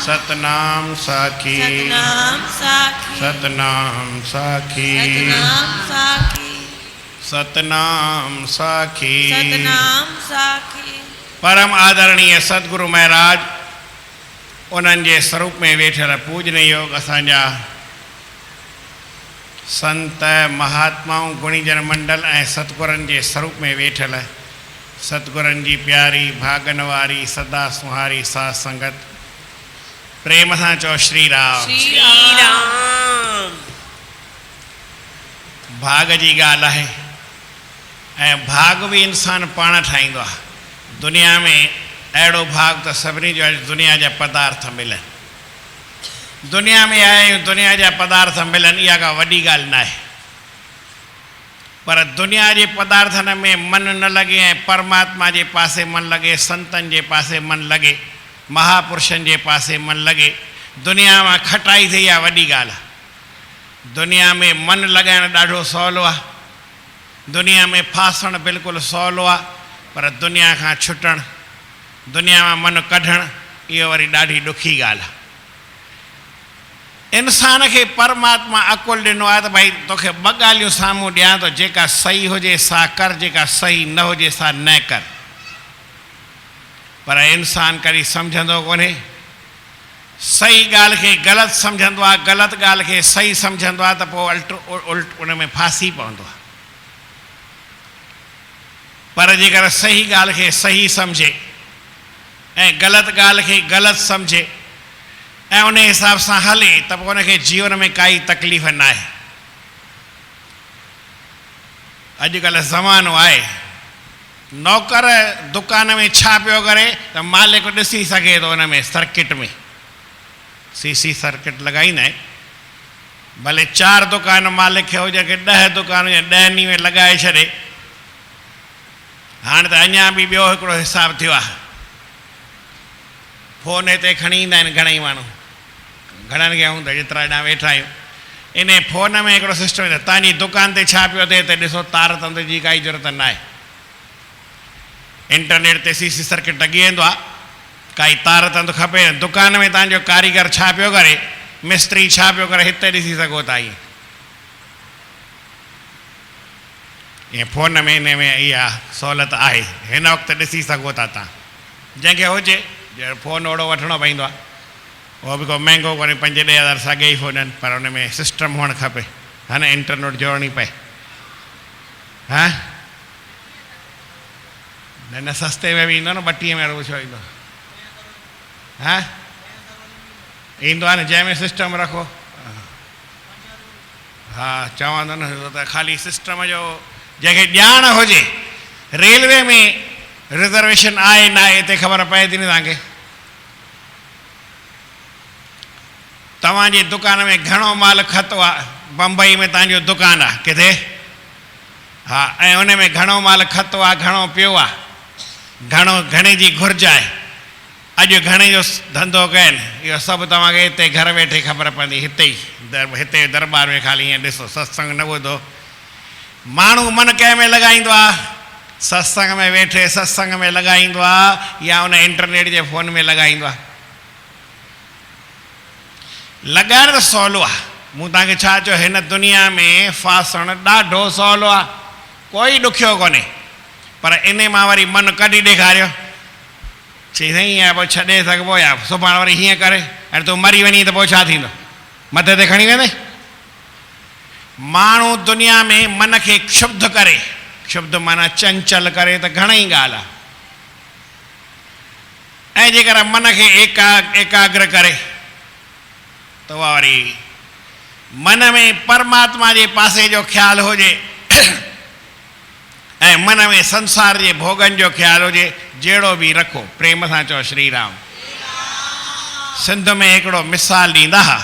सतनाम साखी सतनाम साखी सतनाम साखी परम आदरणीय सदगुरु महाराज उन्हनि जे स्वरूप में वेठल पूजनीय योग असांजा संत महात्माओं गुणीजन मंडल ऐं सतगुरनि जे स्वरूप में वेठल सतगुरनि जी प्यारी भागन वारी सदा सुहारी साध संगत प्रेम सां चओ श्री राम। भाग जी ॻाल्हि आहे ऐं भाग भी इंसान पाण ठाहींदो आहे। दुनिया में अहिड़ो भाग त सभिनी जो दुनिया जा पदार्थ मिलनि, दुनिया में आया दुनिया जा पदार्थ मिलनि, इहा का वॾी ॻाल्हि न आहे। पर दुनिया जे पदार्थन में मन न लगे ऐं परमात्मा जे पासे मन लगे, संतन जे पासे मन लगे, महापुरुषन जे पासे मन लगे, दुनिया में खटाई थी इहा वॾी ॻाल्हि आहे। दुनिया में मन लॻाइण ॾाढो सवलो आहे, दुनिया में फासण बिल्कुलु सवलो आहे, पर दुनिया खां छुटण, दुनिया में मन कढण इहो वरी ॾाढी ॾुखी ॻाल्हि आहे। इंसान के परमात्मा अकुल ॾिनो आहे त भाई तोखे ॿ ॻाल्हियूं साम्हूं ॾियां थो, जेका सही हुजे सा कर, जेका सही न हुजे सा न कर। पर इंसान कॾहिं सम्झंदो कोन्हे, सही ॻाल्हि खे ग़लति सम्झंदो आहे, ग़लति ॻाल्हि खे सही सम्झंदो आहे त पोइ उल्ट उन में फासी पवंदो आहे। पर जेकर सही ॻाल्हि खे सही सम्झे ऐं ग़लति ॻाल्हि खे ग़लति सम्झे ऐं उन हिसाब सां हले त पोइ उनखे जीवन में काई तकलीफ़ न आहे। अॼुकल्ह ज़मानो आहे नौकर दुकान में छा पियो करे त मालिक ॾिसी सघे थो उन में सर्किट में सीसी सर्किट लॻाईंदा आहिनि। भले 4 दुकान मालिक खे हुजे की 10 दुकान हुजे 10 ॾींहं में लॻाए छॾे। हाणे त अञा बि ॿियो हिकिड़ो हिसाबु थियो आहे, फ़ोन हिते खणी ईंदा आहिनि घणेई माण्हू, घणनि खे हूंदा जेतिरा हेॾां वेठा आहियूं, इन फ़ोन में हिकिड़ो सिस्टम आहे तव्हांजी दुकान ते छा पियो थिए त ॾिसो तार तंद जी काई ज़रूरत न आहे। इंटरनेट ते सीसी सर्किट लॻी वेंदो आहे, काई तार तंद खपे, दुकान में तव्हांजो कारीगर छा पियो करे, मिस्त्री छा पियो करे, हिते ॾिसी सघो था। ईअं फ़ोन में इन में इहा सहूलियत आहे, हिन वक़्तु ॾिसी सघो था तव्हां। जंहिंखे हुजे फ़ोन ओड़ो वठिणो पवंदो आहे, उहो बि को महांगो कोन्हे, 5-10 हज़ार साॻे ई फ़ोन आहिनि, पर हुन में सिस्टम हुअणु खपे, हा न, इंटरनेट जोड़णी पए। हा न न सस्ते में बि ईंदो न, 32 में रुपयो छो ईंदो, हा ईंदो आहे न, जंहिंमें सिस्टम रखो। हा चवां थो न, त ख़ाली सिस्टम जो जंहिंखे ॼाण हुजे, रेलवे में रिज़र्वेशन आहे न आहे हिते ख़बर पए थी न तव्हांखे। तव्हांजी दुकान में घणो माल खतो आहे, बम्बई में तव्हांजो दुकानु आहे किथे, हा, ऐं उन में घणो माल खतो आहे, घणो पियो आहे, घणे जी घुर्ज आहे, अॼु घणे जो धंधो कनि, इहो सभु तव्हांखे हिते घर वेठे ख़बर पवंदी। हिते दरबार में ख़ाली ईअं ॾिसो, सत्संग न ॿुधो, माण्हू मन कंहिं में लॻाईंदो आहे, सत्संग में वेठे सत्संग में लॻाईंदो आहे या उन इंटरनेट जे फ़ोन में लॻाईंदो आहे। लॻाइण त सवलो आहे, मूं तव्हांखे छा चयो, हिन दुनिया में फासणु ॾाढो सवलो आहे, कोई ॾुखियो कोन्हे, पर इन मां वरी मन कढी ॾेखारियो, चई साईं या पोइ छॾे सघिबो या सुभाणे वरी हीअं करे, ऐं तूं मरी वञी त पोइ छा थींदो, मथे ते खणी वेंदे। माण्हू दुनिया में मन खे क्षुब्ध करे, क्षुब्ध माना चंचल करे त घणई ॻाल्हि आहे, ऐं जेकर मन खे एकाग्र करे त उहा वरी मन में परमात्मा जे पासे जो ख़्यालु हुजे ऐं मन में संसार जे भोगनि जो ख़्यालु हुजे, जहिड़ो बि रखो, प्रेम सां चओ श्री राम। सिंध में हिकिड़ो मिसाल ॾींदा हुआ,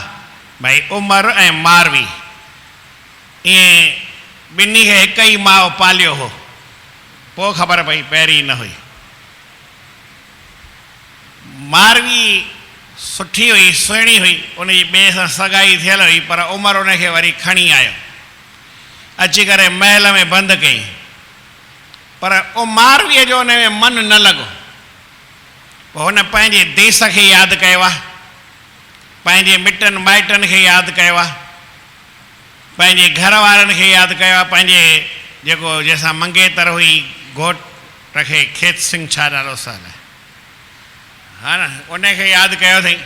भई उमर ऐं मारवी, ईअं ॿिन्ही खे हिकु ई माउ पालियो हो, पोइ ख़बर पई पहिरीं न हुई। मारवी सुठी हुई, सुहिणी हुई, उनजी ॿिए सां सगाई थियल हुई, पर उमर उनखे वरी खणी आयो, अची करे महल में बंदि कई, पर मारवीअ जो उन में मन न लॻो। पोइ हुन पंहिंजे देश खे यादि कयो आहे, पंहिंजे मिटनि माइटनि खे यादि कयो आहे, पंहिंजे घर वारनि खे यादि कयो आहे, पंहिंजे जेको जंहिंसां मंगेतर हुई घोट खे खेत सिंह छा नालो साल आहे, हा न, उनखे यादि कयो अथई,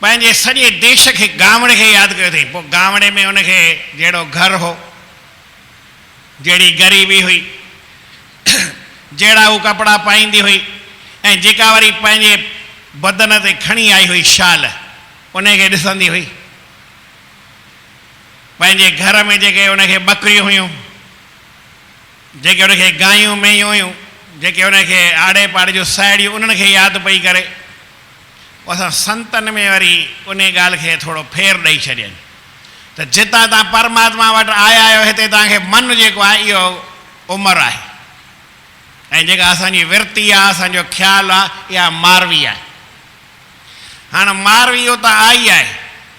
पंहिंजे सॼे देश खे, गामड़े खे यादि कयो अथई। पोइ गामड़े में उनखे जहिड़ो घरु हो, जहिड़ी ग़रीबी हुई, जहिड़ा हू कपिड़ा पाईंदी हुई, ऐं जेका वरी पंहिंजे बदन ते खणी आई हुई शाल, उनखे ॾिसंदी हुई। पंहिंजे घर में जेके उनखे ॿकरियूं हुयूं, जेके उनखे गायूं मेंहियूं हुयूं, जेके उनखे आड़े पाड़े जूं साहेड़ियूं, उन्हनि खे यादि पई करे। असां संतनि में वरी उन ॻाल्हि खे थोरो फेर ॾेई छॾियनि त जितां तव्हां परमात्मा वटि आया आहियो, हिते तव्हांखे मन जेको आहे इहो उमिरि आहे, ऐं जेका असांजी विरती आहे, असांजो ख़्यालु आहे, इहा मारवी आहे। हाणे मारवी उतां आई आहे,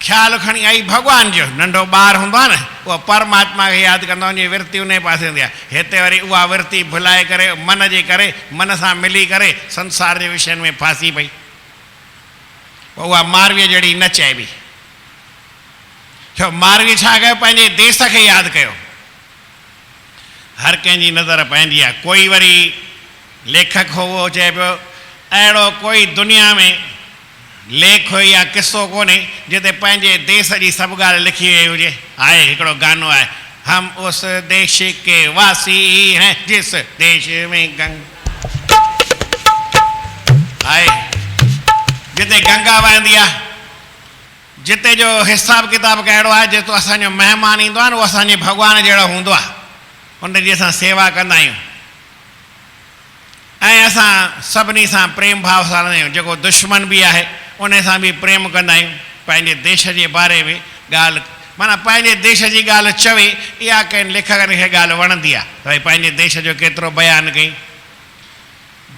ख़्यालु खणी आई भॻवान जो, नंढो ॿारु हूंदो आहे न, उहो परमात्मा खे यादि कंदो, उनजी विरती उन पासे हूंदी आहे। हिते वरी उहा विरती भुलाए करे, मन जे करे, मन सां मिली करे संसार जे विषयनि में फासी पई। पोइ उहा मारवीअ जहिड़ी न चइबी, छो मारवी छा कयो, पंहिंजे देश खे यादि कयो। हर कंहिंजी नज़र पंहिंजी आहे। कोई वरी लेखक हो, उहो चए पियो अहिड़ो कोई दुनिया में लेख या किसो कोन्हे जिते पंहिंजे देश जी सभु ॻाल्हि लिखी वई हुजे। आहे हिकिड़ो गानो आहे, हम उस देश के वासी हैं जिस देश में आए जिते गंगा वहंदी आहे, जिते जो हिसाब किताब कहिड़ो आहे, जेतो असांजो महिमान ईंदो आहे न उहो असांजे भॻवान जहिड़ो हूंदो आहे, उनजी असां सेवा कंदा आहियूं ऐं असां सभिनी सां प्रेम भाव सां रहंदा आहियूं। जेको दुश्मन बि आहे उन सां बि प्रेम कंदा आहियूं। पंहिंजे देश जे बारे में ॻाल्हि माना पंहिंजे देश जी ॻाल्हि चवे, इहा कंहिं लेखकनि खे ॻाल्हि वणंदी आहे त भई पंहिंजे देश जो केतिरो बयानु कई।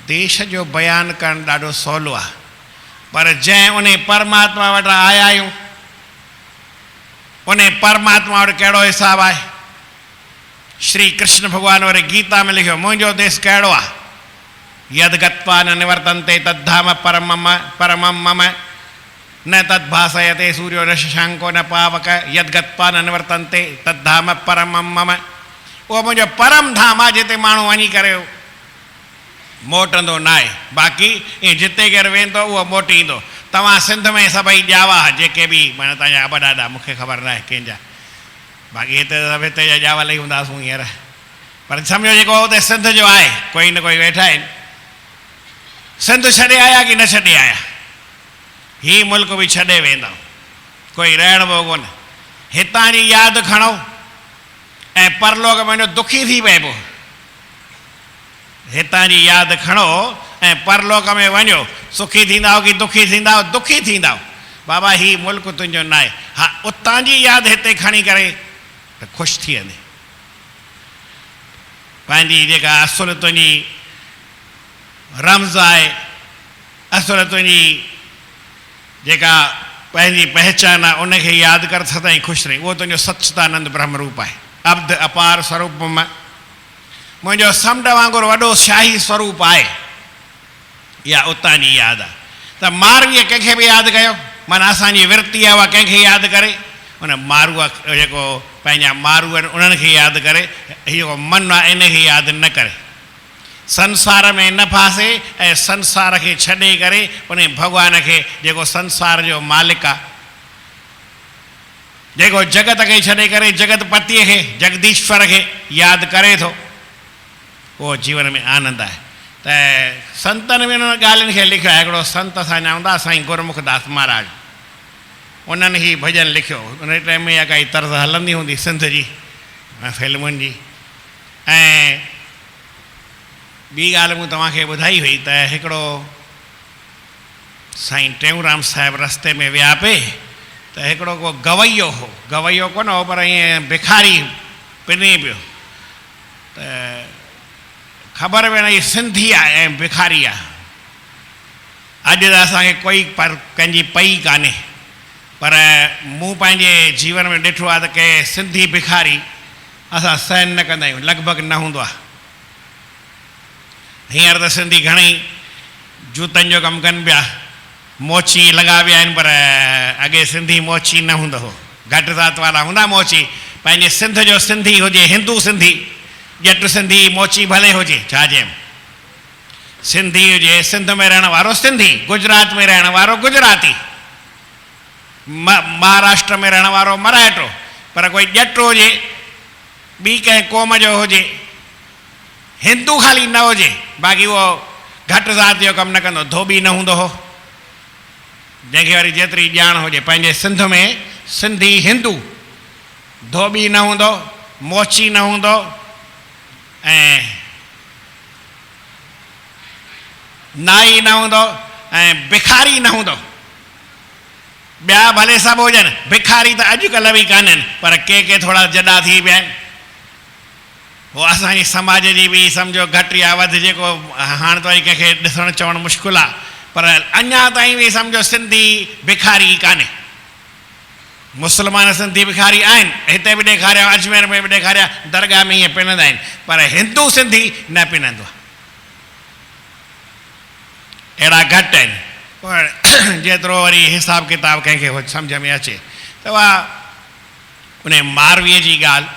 देश जो बयानु करणु ॾाढो सवलो आहे, पर जंहिं उन परमात्मा वटां आया आहियूं उन परमात्मा वटि कहिड़ो हिसाबु आहे। श्री कृष्ण भॻवान वरी गीता में लिखियो, मुंहिंजो देश कहिड़ो आहे। यद गत्वा न निवर्तन्ते तद्धाम परमम परमम मम न तद्भासयते सूर्यो न शशांको न पावक यद गत्वा न निवर्तन्ते तद्धाम परमम मम। उहो मुंहिंजो परम धाम आहे जिते माण्हू वञी करे मोटंदो न आहे। बाक़ी ईअं जिते केरु वेंदो उहो मोटी ईंदो। तव्हां सिंध में सभई ॼावा जेके बि माना तव्हांजा अॿ ॾाॾा, मूंखे ख़बर न आहे कंहिंजा, बाक़ी हिते त हिते जा ॼावा लही हूंदासीं हींअर, पर सम्झो जेको हुते सिंध जो आहे, कोई न कोई वेठा आहिनि। सिंध छॾे आया कि न छॾे आया? ही मुल्क बि छॾे वेंदा, कोई रहण वो कोन। हितां जी यादि खणो ऐं परलोक में वञो दुखी थी पए पोइ। हितां जी यादि खणो ऐं परलोक में वञो, सुखी थींदा कि दुखी थींदा? दुखी थींदा। बाबा ही मुल्क तुंहिंजो न आहे। हा, उतां जी यादि हिते खणी करे त ख़ुशि थी वेंदे। पंहिंजी जेका असुलु तुंहिंजी रम्ज़ आहे, असुलु तुंहिंजी जेका पंहिंजी पहचान आहे, उनखे यादि कर सदाईं ख़ुशि रही। उहो तुंहिंजो सच्चिदानंद ब्रह्म रूप आहे, अब्द अपार स्वरूप में मुंहिंजो समुंड वांगुरु वॾो शाही स्वरूप आहे। इहा उतां जी यादि आहे। त मारवीअ कंहिंखे बि यादि कयो, माना असांजी वृत्ति आहे उहा कंहिंखे यादि करे, उन मारूअ जेको पंहिंजा मारू आहिनि उन्हनि खे यादि करे। इहो मनु आहे इनखे यादि न करे, संसार में न फासे ऐं संसार खे छॾे करे उन भॻवान खे जेको संसार जो मालिक आहे, जेको जगत खे छॾे करे जगतपतीअ खे जगदीश्वर खे यादि करे थो, उहो जीवन में आनंद आहे। त संतनि में उन्हनि ॻाल्हियुनि खे लिखियो आहे। हिकिड़ो संत असांजा हूंदा साईं गुरमुखदास महाराज, उन्हनि ही भॼन लिखियो। उन टाइम में इहा काई तर्ज़ हलंदी हूंदी सिंध जी फिल्मुनि जी। ऐं ॿी ॻाल्हि मूं तव्हांखे ॿुधाई हुई त हिकिड़ो साईं टेऊंराम साहिबु रस्ते में विया पिए त हिकिड़ो को गवैयो हो, गवैयो कोन हो पर ईअं भिखारी पिने पियो। त ख़बर पई न हीअ सिंधी आहे ऐं भिखारी आहे। अॼु त असांखे कोई पर कंहिंजी पई कान्हे, पर मूं पंहिंजे जीवन में ॾिठो आहे त कंहिं सिंधी भिखारी असां सहन न कंदा आहियूं, लॻभॻि न हूंदो आहे। हींअर त सिंधी घणेई जूतनि जो कमु कनि पिया, मोची लॻा विया आहिनि, पर अॻे सिंधी मोची न हूंदो हो। घटि ज़ात वारा हूंदा मोची। पंहिंजे सिंध जो सिंधी हुजे, हिंदू सिंधी, ॼट सिंधी, मोची भले हुजे, छा चइबो, सिंधी हुजे, सिंध में रहण वारो सिंधी, गुजरात में रहण वारो गुजराती, महाराष्ट्र में रहण वारो मराठो, पर कोई ॼट हुजे, ॿी कंहिं क़ौम जो हुजे, हिंदू ख़ाली न हुजे, बाक़ी उहो घटि ज़ात जो कमु न कंदो। धोबी न हूंदो हो, जंहिंखे वरी जेतिरी ॼाण हुजे। पंहिंजे सिंध में सिंधी हिंदू, धोबी न हूंदो, मोची न हूंदो ऐं नाई न हूंदो ऐं भिखारी न हूंदो। ॿिया भले सभु हुजनि, भिखारी त अॼुकल्ह बि कान्हनि, पर के थोरा जॾा थी पिया आहिनि। उहो असांजी समाज जी बि सम्झो घटि या वधि, जेको हाणे त वरी कंहिंखे ॾिसणु चवणु मुश्किल आहे, पर अञा ताईं बि सम्झो सिंधी भिखारी कान्हे। मुस्लमान सिंधी भिखारी आहिनि, हिते बि ॾेखारिया, अजमेर में बि ॾेखारिया, दरगाह में ईअं पिनंदा आहिनि, पर हिंदू सिंधी न पिनंदो आहे। अहिड़ा घटि आहिनि, पर जेतिरो वरी हिसाब किताब कंहिंखे सम्झ में अचे त उहा उन मारवीअ जी ॻाल्हि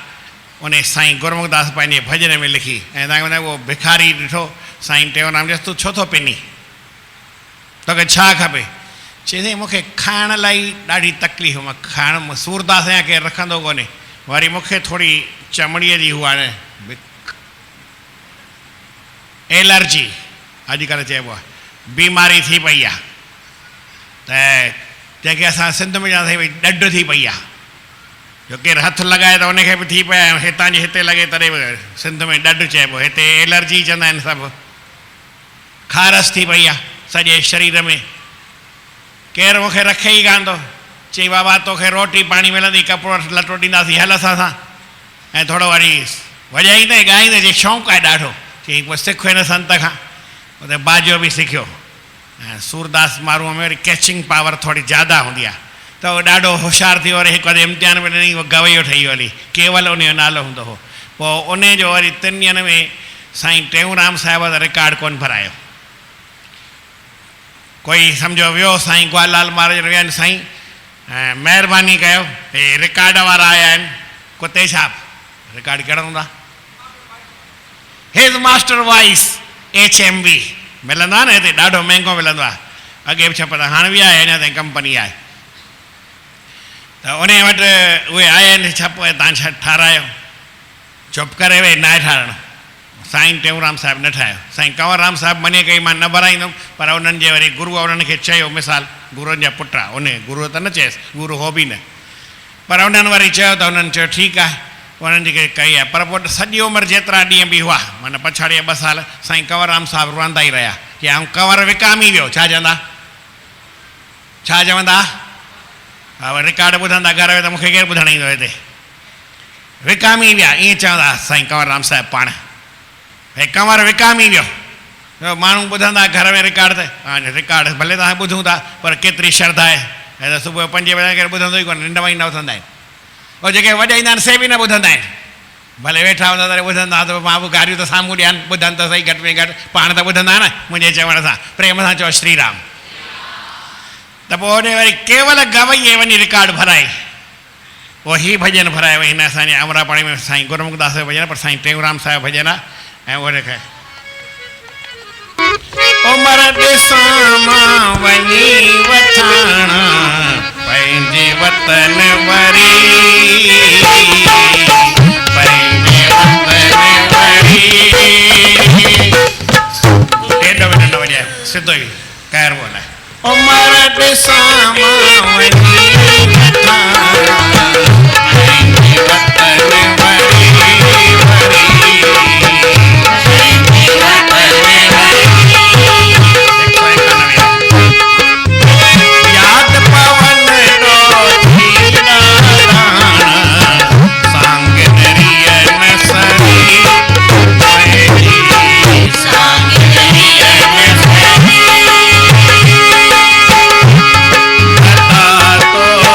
उन साईं गुरमुखदास पंहिंजे भॼन में लिखी। ऐं तव्हांखे उहो भिखारी ॾिठो, साईं टेऊंराम चयसि तूं छो थो पिनी, तोखे छा खपे? चई मूंखे खाइण लाइ ॾाढी तकलीफ़, मां खाइण सूरदास या केरु रखंदो कोन्हे, वरी मूंखे थोरी चमड़ीअ जी हुआ एलर्जी अॼुकल्ह चइबो आहे बीमारी थी पई आहे त जंहिंखे असां सिंध में चवंदासीं भई ॾढ थी पई आहे जो केरु हथु लॻाए त उनखे बि थी पिया हितां जी हिते लॻे तॾहिं बि सिंध में ॾढ चइबो हिते एलर्जी चवंदा आहिनि सभु खारस थी पई आहे सॼे शरीर में केरु मूंखे रखे ई कान थो चई बाबा तोखे रोटी पाणी मिलंदी कपिड़ो लटो ॾींदासीं हल असां सां ऐं थोरो वरी वॼाईंदे ॻाईंदे जे शौक़ु आहे ॾाढो चई पोइ सिख हिन संत खां उते बाजो बि सिखियो ऐं सूरदास माण्हूअ में वरी कैचिंग पावर थोरी ज़्यादा हूंदी आहे त उहो ॾाढो होशियारु थी वरी हिकु वरी इम्तिहान में ॾिनी उहो गवैयो ठही वरी केवल उन जो नालो हूंदो हो पोइ उन जो वरी 3 ॾींहंनि में साईं टेऊंराम साहिब त रिकार्ड कोन भरायो कोई सम्झो वियो साईं ग्वालाल महाराज विया आहिनि साईं ऐं महिरबानी कयो हे रिकार्ड वारा आया आहिनि कुते छाप रिकार्ड कहिड़ा हूंदा हिज मास्टर वॉइस HMV मिलंदो आहे न हिते ॾाढो महांगो मिलंदो आहे अॻे बि छप त हाणे बि आहे अञा ताईं कंपनी आहे त उन वटि उहे आया आहिनि छप तव्हां छा ठारायो चुप करे वेही न ठाहिणो साईं टेऊंराम साहिबु न ठाहियो साईं कंवरराम साहिबु मञे कई मां न भराईंदुमि पर उन्हनि जे वरी गुरुअ उन्हनि खे चयो मिसाल गुरुअनि जा पुट आहे उन गुरुअ त न चयसि गुरु हो बि न पर उन्हनि वरी चयो त उन्हनि चयो ठीकु आहे उन्हनि जेके कई आहे पर पोइ सॼी उमिरि जेतिरा ॾींहं बि हुआ माना पछाड़ीअ 2 साल साईं कंवरराम साहिबु रुअंदा ई रहिया की ऐं कंवर विकामी वियो छा चवंदा छा चवंदा हा रिकार्ड ॿुधंदा घर में त मूंखे केरु ॿुधणु ईंदो हिते विकामी विया ईअं चवंदा साईं कंवरराम साहिबु पाण भई कंवर विकामी वियो माण्हू ॿुधंदा घर में रिकार्ड त रिकार्ड भले तव्हां ॿुधूं था पर केतिरी श्रद्धा आहे ऐं त सुबुह 5 बजे केरु ॿुधंदो ई कोन निंड में ई न उथंदा आहिनि और जेके वॼाईंदा आहिनि से बि न ॿुधंदा आहिनि भले वेठा हूंदा त ॿुधंदा त मां बि गारियूं त साम्हूं ॾियनि ॿुधनि त सही घटि में घटि पाण त ॿुधंदा न मुंहिंजे चवण सां प्रेम सां चओ श्री राम त पोइ होॾे वरी केवल गवैये वञी रिकार्ड भराए पोइ ही भॼन भरायो हिन असांजे अमरापाणी में साईं गुरमुखदास जो भॼन पर साईं टेऊंराम साहिब भॼन आहे ऐं उहो लिखे उमर ॾिसां मां वञी वठाणा पंहिंजे वतन वरी पंहिंजे वतन वरी टेॾो बि न वॼाए सिधो ई कैर बोल आहे उमर ॾिसां मां वञी वठाणा पंहिंजे वतन वरी तो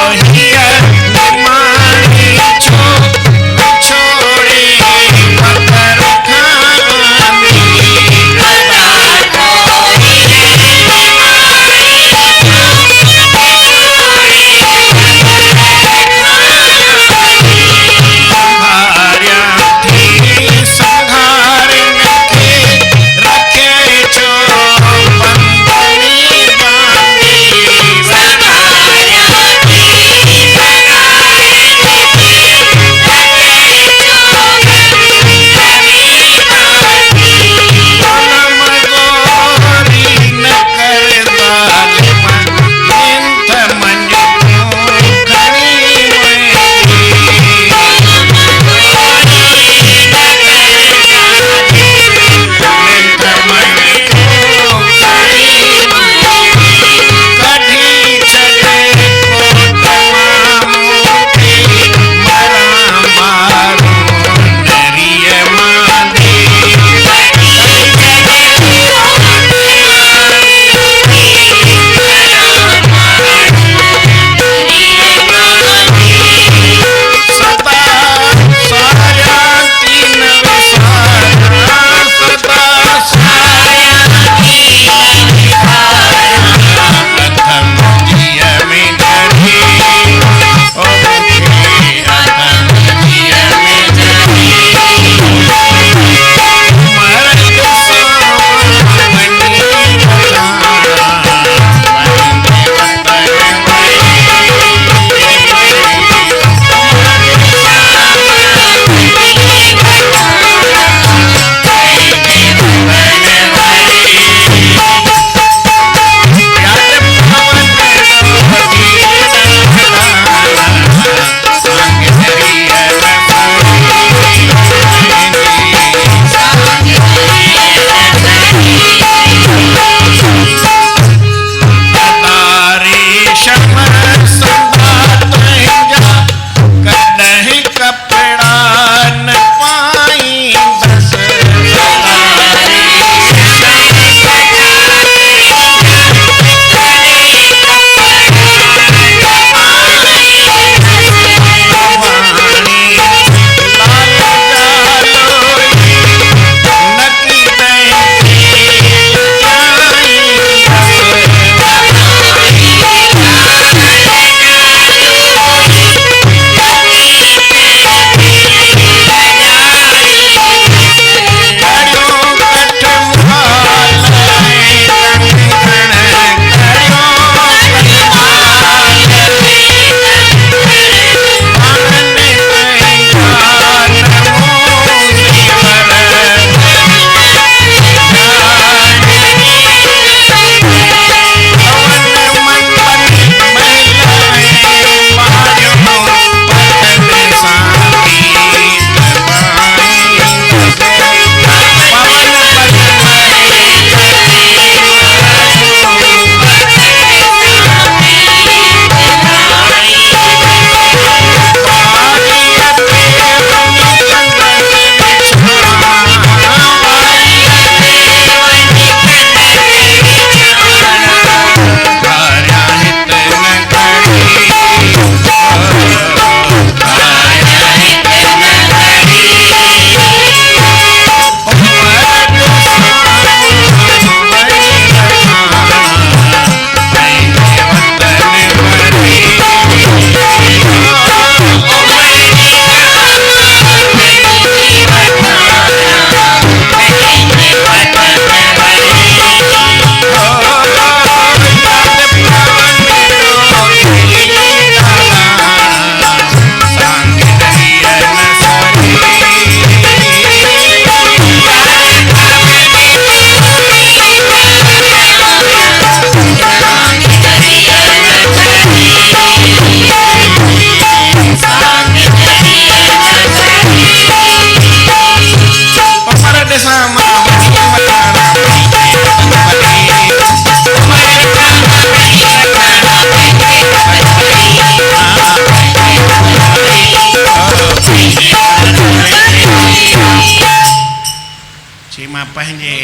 पंहिंजे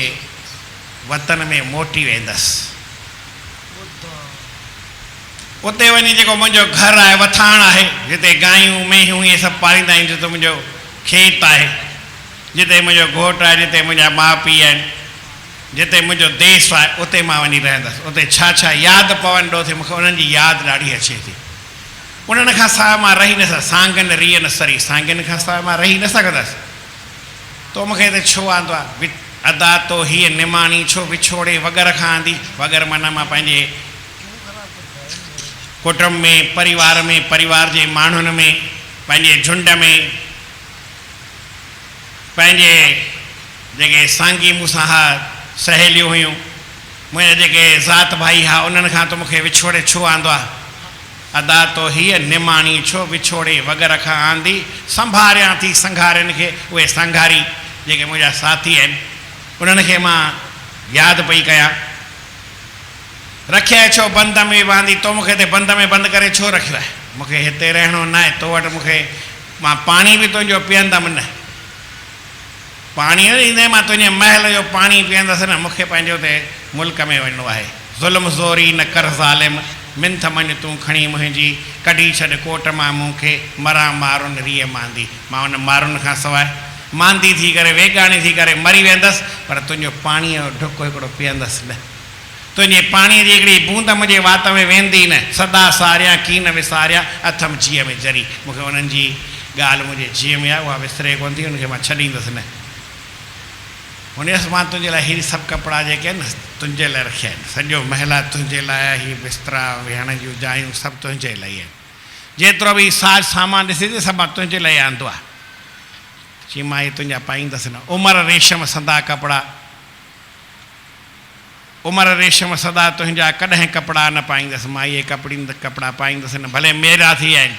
वतन में मोटी वेंदसि। उते वञी जेको मुंहिंजो घरु आहे वथाण आहे, जिते गायूं मेंहियूं इहे सभु पालींदा आहियूं, जिते मुंहिंजो खेत आहे, जिते मुंहिंजो घोटु आहे, जिते मुंहिंजा माउ पीउ आहिनि, जिते मुंहिंजो देश आहे, उते मां वञी रहंदसि। उते छा छा यादि पवंदो थिए, मूंखे उन्हनि जी यादि ॾाढी अचे थी। उन्हनि खां सवाइ मां रही न सघां, सांगन रीह न सरी, सांगन खां सवाइ मां रही न सघंदसि। तो मूंखे हिते छो आंदो आहे, अदा तो हीअ निमाणी छो विछोड़े वग़ैरह खां आंदी। वग़ैरह माना मां पंहिंजे कुटुंब में, परिवार में, परिवार जे माण्हुनि में, पंहिंजे झुंड में, पंहिंजे जेके सांगी मूंसां हा सहेलियूं हुयूं, मुंहिंजा जेके ज़ात भाई हा, उन्हनि खां त मूंखे विछोड़े छो आंदो आहे। अदा तो हीअ निमाणी छो विछोड़े वग़ैरह खां आंदी। संभारियां थी संघारियुनि खे, उहे संघारी जेके मुंहिंजा साथी आहिनि, उन्हनि खे मां यादि पई कयां। रखिया छो बंद में बांधी, तो मूंखे हिते बंद में बंदि करे छो रखियो आहे। मूंखे हिते रहणो न आहे, तो वटि मूंखे, मां पाणी बि तुंहिंजो पीअंदमि न, पाणी ईंदे मां तुंहिंजे महल जो पाणी पीअंदसि न। मूंखे पंहिंजे हुते मुल्क में वञिणो आहे। ज़ुल्म ज़ोरी न कर ज़ालिम, मिंथ मञ तूं खणी मुंहिंजी, कढी छॾ कोट मां मूंखे, मरां मारुनि रीह मांदी। मां उन मारुनि खां सवाइ मांदी थी करे, वेगाणी थी करे मरी वेंदसि, पर तुंहिंजो पाणीअ जो ढुक हिकिड़ो पीअंदसि न। तुंहिंजे पाणीअ जी हिकिड़ी बूंद मुंहिंजे वात में वेंदी न। सदा सारियां कीन विसारिया, अथम जीअ में जरी। मूंखे उन्हनि जी ॻाल्हि मुंहिंजे जीअ में आहे, उहा विसरे कोन थी, उनखे मां छॾींदुसि न। उनसि मां तुंहिंजे लाइ हीअ सभु कपिड़ा जेके आहिनि न, तुंहिंजे लाइ रखिया आहिनि। सॼो महिला तुंहिंजे लाइ, हीअ बिस्तरा विहण जूं जायूं सभु तुंहिंजे लाइ आहिनि। जेतिरो बि साज सामान ॾिसी सभु मां तुंहिंजे लाइ आंदो आहे। चई मां इहे तुंहिंजा पाईंदसि न। उमिरि रेशम सदा कपिड़ा, उमिरि रेशम सदा तुंहिंजा कॾहिं कपिड़ा न पाईंदसि। मां इहे कपिड़ा पाईंदसि न। भले मेरा थी आहिनि,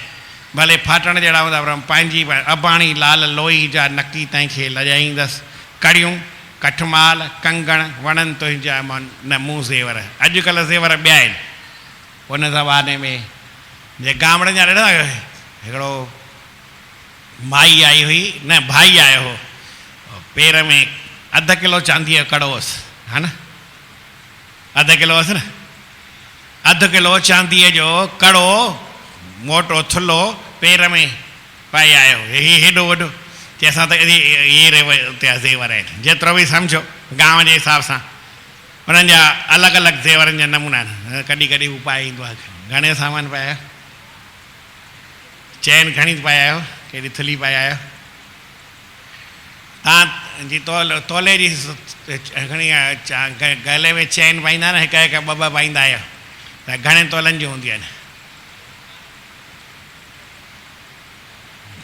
भले फाटण जहिड़ा हूंदा, पर पंहिंजी अबाणी लाल लोई जा नकी तंहिंखे लॼाईंदसि। कड़ियूं, कठमाल, कंगण वणनि तुंहिंजा न मूं ज़ेवर। अॼुकल्ह ज़ेवर ॿिया आहिनि। उन ज़माने में जे गामड़नि जा ॾिठा, हिकिड़ो माई आई हुई, न भाई आयो हो, पेर में अधु किलो चांदीअ जो कड़ो हुअसि, हा न, अधु किलो हुअसि न, अधु किलो चांदीअ जो कड़ो मोटो थुल्हो पेर में पाए आयो। हेॾो वॾो, की असां त इहे उते ज़ेवर आहिनि। जेतिरो बि सम्झो गांव जे हिसाब सां उन्हनि जा अलॻि अलॻि ज़ेवरनि जा नमूना आहिनि। कॾहिं कॾहिं हू पाए ईंदो आहे। घणे सामान पाए आयो? चैन घणी पाए आयो? कहिड़ी थुली पाए आयो? तव्हां जी तोले जी घणी गले में चैन पाईंदा न, हिकु हिकु ॿ ॿ पाईंदा आहियो, त घणे तोलनि जूं हूंदियूं आहिनि?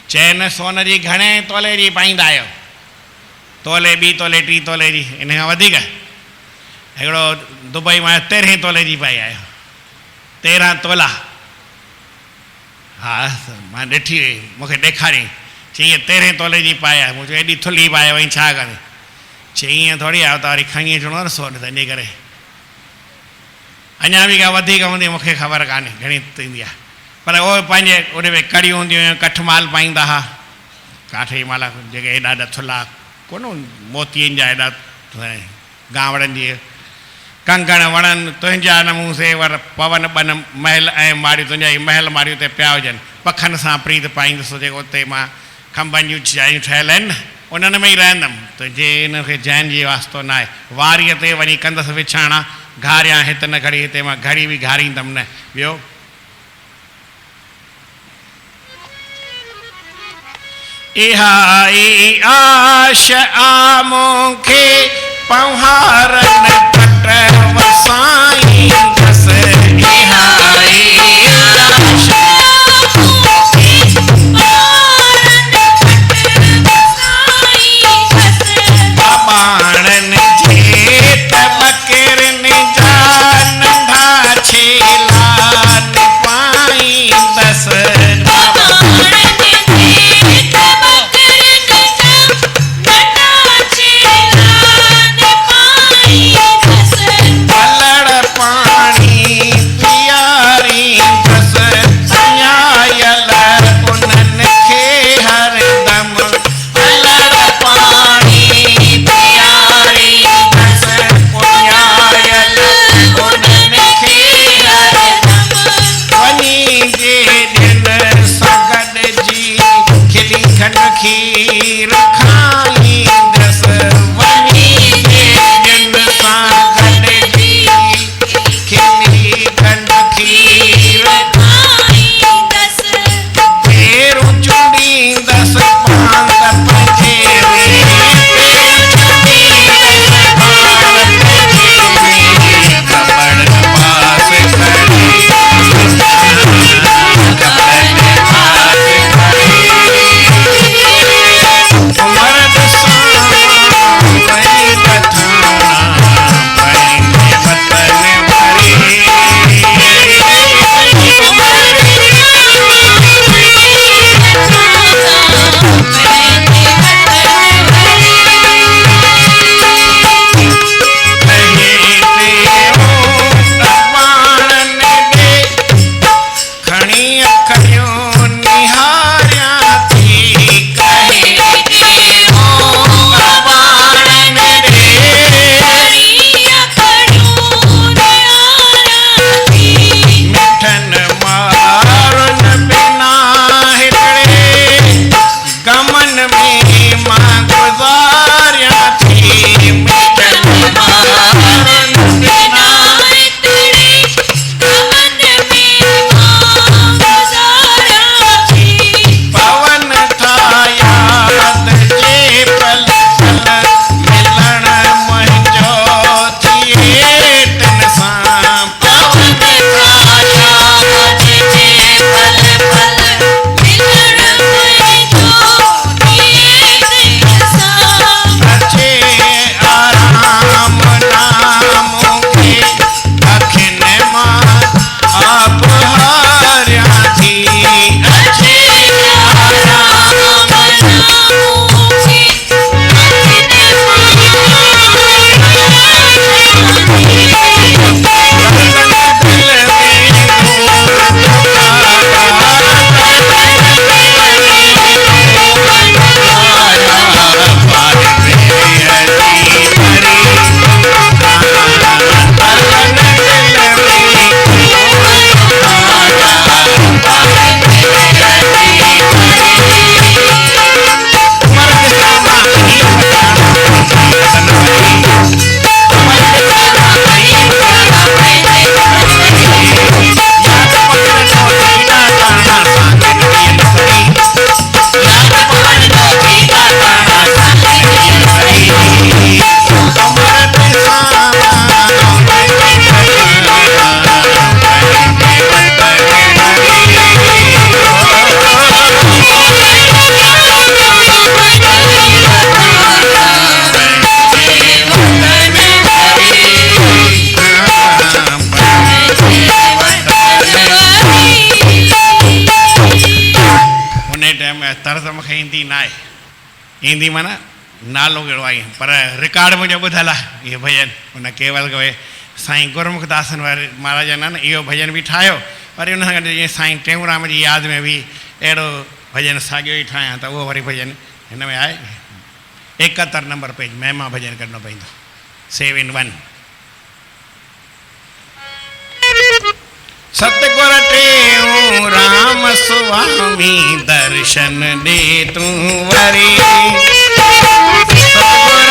चैन सोन जी घणे तोले जी पाईंदा आहियो? तोले, 2 तोले, 3 तोले जी, इन खां वधीक? हिकिड़ो दुबई मां 13 तोले जी पाई आयो। 13 तोला? हा, मां ॾिठी हुई, मूंखे ॾेखारियईं। चई ईअं 13 तोले जी पाए आहे। मूं चयो एॾी थुली पाए वई छा करे? चई ईअं थोरी आहे, त वरी खणी अचिणो आहे न सोन, त इन करे। अञा बि का वधीक हूंदी, मूंखे ख़बर कान्हे घणी थींदी आहे, पर उहो पंहिंजे उन में कड़ियूं हूंदियूं हुयूं, कठमाल पाईंदा हुआ, काठे माला जेके हेॾा हेॾा थुल्हा कोन, मोतियुनि जा हेॾा गांवड़नि जी। कंगण वणनि तुंहिंजा न मूं ज़ेवर, पवन बन महल ऐं माड़ियूं, तुंहिंजा ई महल माड़ियूं ते पिया हुजनि। पखनि सां प्रीत पाईंदुसि, जेको उते मां खंभनि जूं जायूं ठहियल आहिनि न, उन्हनि में ई रहंदमि। त जे हिनखे जैन जी वास्तो न आहे, वारीअ ते वञी कंदसि विछाणा, घारियां हिते न घड़ी, हिते मां घड़ी बि घारींदमि न। ॿियो इहा ई आश आ मूंखे, पंहारन पट वसाई दस। इहा ई आश बाणन जेत बकरन जा नंढा छेलान पाई दस। मूंखे ईंदी न आहे, ईंदी माना नालो कहिड़ो आई पर रिकॉर्ड मुंहिंजो ॿुधल आहे इहो भॼन हुन केवल के साईं गुरमुख दासन वारे महाराजनि न इहो भॼन बि ठाहियो, वरी हुन सां गॾु जीअं साईं टेऊंराम जी यादि में बि अहिड़ो भॼन साॻियो ई ठाहियां त उहो वरी भॼन हिन में आहे 71 नंबर पेज महिमा भॼन कढणो पवंदो 7 in 1। सतगुर टेऊंराम स्वामी दर्शन दे तू वरी, सतगुर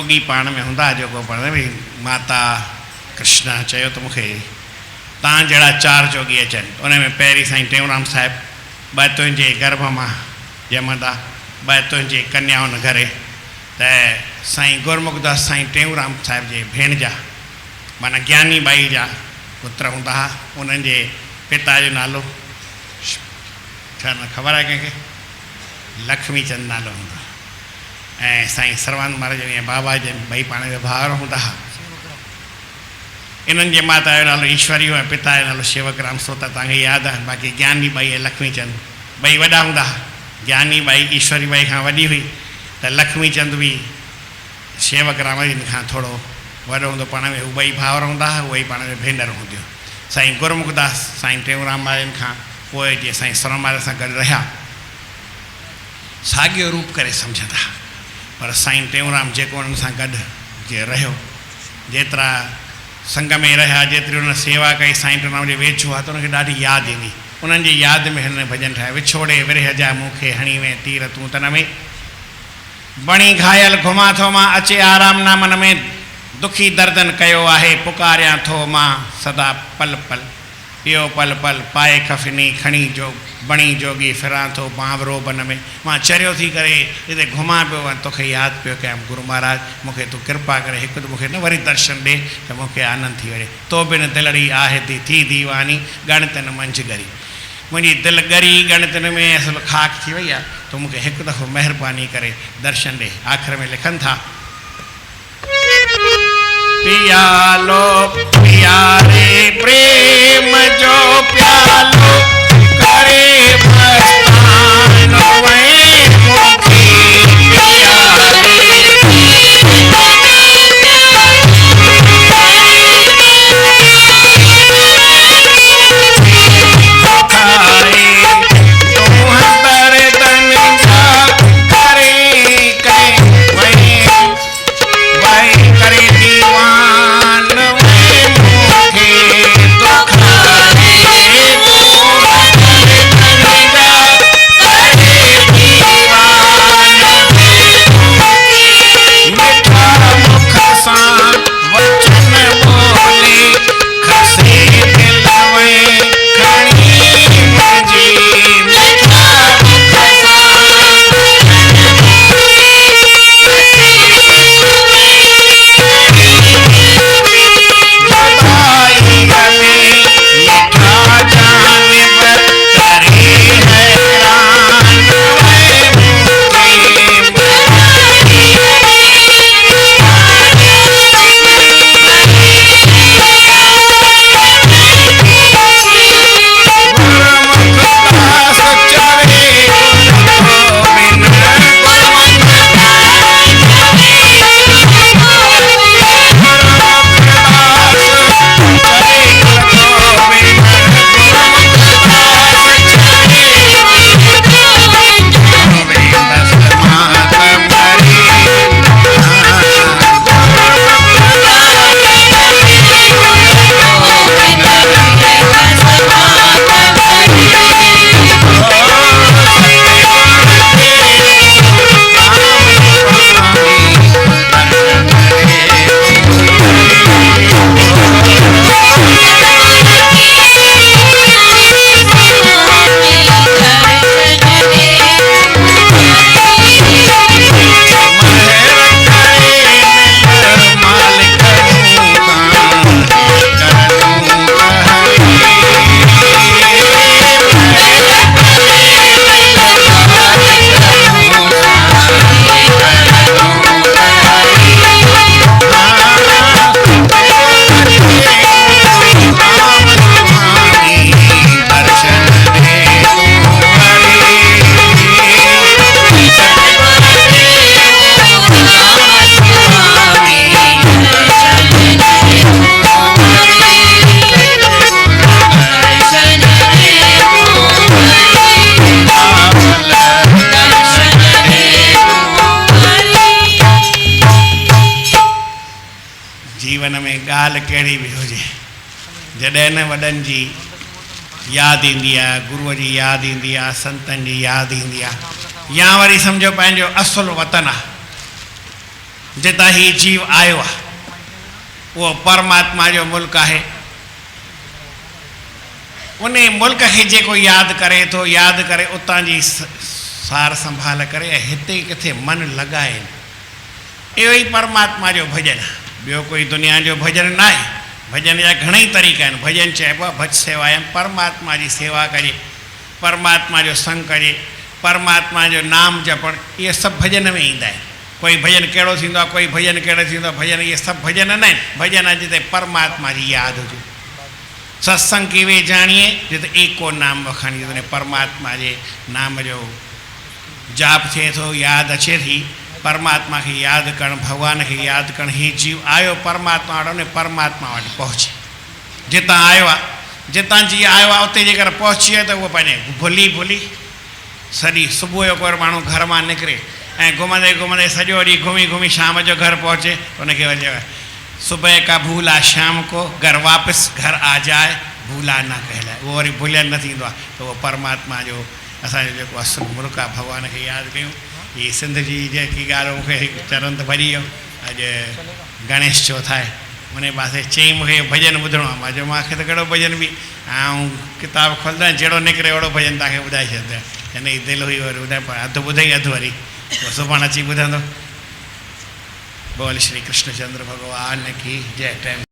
जोगी पाण में हूंदा जेको पाण भई माता कृष्ण चयो त मूंखे तव्हां जहिड़ा 4 जोगी अचनि उन में पहिरीं साईं टेऊंराम साहिबु 2 तुंहिंजे गर्भ मां ॼमंदा 2 तुंहिंजे कन्याउनि घरे त साईं गुरमुखदास साईं टेऊंराम साहिब जे भेण जा माना ज्ञानी बाई जा पुत्र हूंदा हुआ उन्हनि जे पिता जो नालो छा न ख़बर आहे कंहिंखे लक्ष्मी चंद नालो हूंदो ऐं साईं सर्वानंद महाराज या बाबा जन ॿई पाण में भाउर हूंदा हुआ इन्हनि जे माता जो नालो ईश्वरी ऐं पिता जो नालो शेवकराम सो त तव्हांखे यादि आहे बाक़ी ज्ञानी बाई ऐं लक्ष्मी चंद ॿई वॾा हूंदा हुआ ज्ञानी बाई ईश्वरी बाई खां वॾी हुई त लक्ष्मी चंद बि शेवकराम जिन खां थोरो वॾो हूंदो पाण में हू ॿई भाउर हूंदा हुआ उहे पाण में भेनर हूंदियूं साईं गुरमुखदास साईं टेऊंराम महाराजनि खां पोइ जीअं साईं सर्वराम महाराज सां गॾु रहिया साॻियो रूप करे सम्झंदा पर साईं टेऊंराम जेको उन्हनि सां गॾु जीअं रहियो जेतिरा संग में रहिया जेतिरी उन सेवा कई साईं टेऊंराम जे वेझो आहे त उनखे ॾाढी यादि ईंदी उन्हनि जी यादि में हिन भॼन ठाहे विछोड़े विरह जा मूंखे हणी में तीर तूं तन में बणी घायल घुमा थो मां अचे आराम ना मन में दुखी दर्दन कयो आहे पुकारियां थो मां सदा पल पल इहो पल पल पाए खफनी खणी जो बणी जोगी फिरां थो बांवरो बन में मां चरियो थी करे हिते घुमां पियो ऐं तोखे यादि पियो कयां गुरू महाराज मूंखे तूं कृपा करे हिकु त मूंखे न वरी दर्शन ॾे त मूंखे आनंद थी वञे तो बिन दिलड़ी आहे थी दीवानी ॻणितनि मंझि ॻरी मुंहिंजी दिलि ॻरी ॻणितनि में असुलु ख़ाक थी वई आहे त मूंखे हिकु दफ़ो महिरबानी करे दर्शन ॾे आख़िर में लिखनि था पियालो प्यारे प्रेम जो प्यालो करे मस्तानो वे मुखी ॻाल्हि कहिड़ी बि हुजे जॾहिं न वॾनि जी यादि ईंदी आहे गुरूअ जी यादि ईंदी आहे संतनि जी यादि ईंदी आहे या वरी सम्झो पंहिंजो असुलु वतन आहे जितां ही जीव आयो आहे उहो परमात्मा जो मुल्क आहे। उन मुल्क खे जेको यादि करे थो, यादि करे उतां जी सार संभाल करे ऐं हिते किथे मन लॻाए, इहो ई परमात्मा जो भॼन आहे। ॿियो कोई दुनिया जो भॼन न आहे। भॼन जा घणेई तरीक़ा आहिनि। भॼन चइबो आहे भज सेवायां, परमात्मा जी सेवा कजे, परमात्मा जो संग कजे, परमात्मा जो नाम जपण, इहे सभु भॼन में ईंदा आहिनि। कोई भॼन कहिड़ो थींदो आहे, कोई भॼन कहिड़ो थींदो आहे। भॼन इहे सभु भॼन न आहिनि। भॼन जिते परमात्मा जी यादि हुजे। सत्संग की वे जानिए जिते एको नाम वखाणी, उन परमात्मा जे नाम जो जाप थिए थो, यादि अचे थी। परमात्मा खे यादि करणु, भॻवान खे यादि करणु। हीउ जीव आयो परमात्मा वटि, उन परमात्मा वटि पहुचे। जितां आयो आहे, जितां जी आयो आहे उते जेकर पहुची वियो त उहो पंहिंजे भुली सॼी सुबुह जो कोई माण्हू घर मां निकिरे ऐं घुमंदे घुमंदे सॼो ॾींहुं घुमी घुमी शाम जो घर पहुचे, उनखे वरी सुबह का भूला शाम को घर वापसि घर आ जाए भूला न कहलाए। उहो वरी भुलियल न थींदो आहे। त उहो परमात्मा जो असांजो जेको असुलु मुल्क आहे, भॻवान खे यादि कयूं। हीअ सिंध जी जेकी ॻाल्हि मूंखे चरन त भॼी वियो। अॼु गणेश चौथ आहे, उन पासे चई मूंखे भॼन ॿुधणो आहे। मां चयो मूंखे त कहिड़ो भॼन बि, ऐं किताबु खोलंदा जहिड़ो निकिरे अहिड़ो भॼन तव्हांखे ॿुधाए छॾंदा। हिन जी दिलि हुई वरी ॿुधाए, पर अधु ॿुधई अधु वरी सुभाणे अची ॿुधंदो। बोल श्री कृष्ण चंद्र भगवान की जय। टाइम